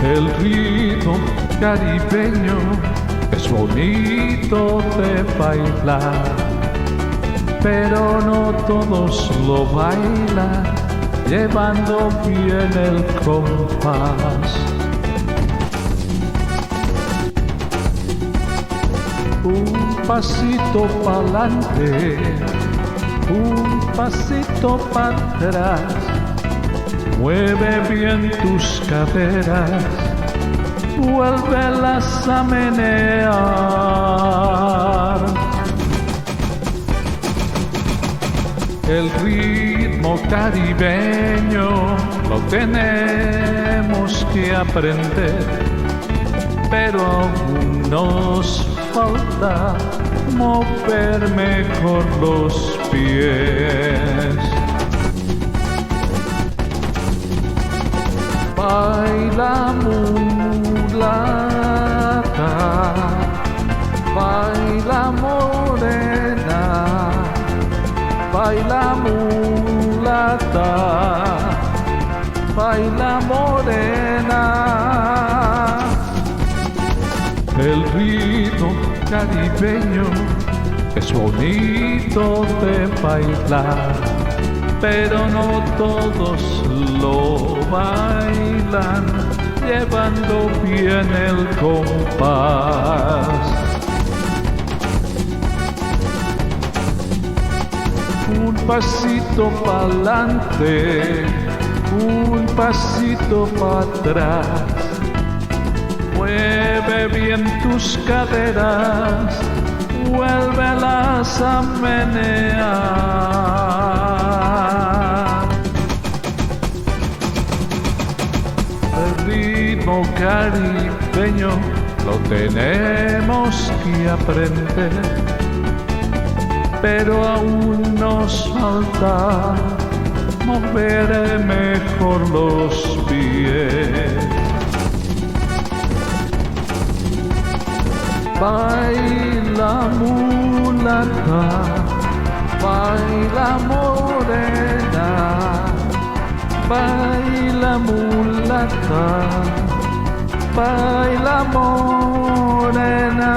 El ritmo caribeño es bonito de bailar, pero no todos lo bailan llevando bien el compás. Un pasito pa'lante, un pasito para atrás, mueve bien tus caderas, vuélvelas a menear. El ritmo caribeño lo tenemos que aprender, pero aún nos falta mover mejor los pies. Baila mulata, baila morena, baila mulata, baila morena. El ritmo caribeño es bonito de bailar, pero no todos lo bailan llevando bien el compás. Un pasito pa'lante, un pasito para atrás, mueve bien tus caderas, vuélvelas a menear. El ritmo caribeño lo tenemos que aprender, pero aún nos falta mover mejor los pies. Baila mulata, baila morena, baila mulata, baila morena.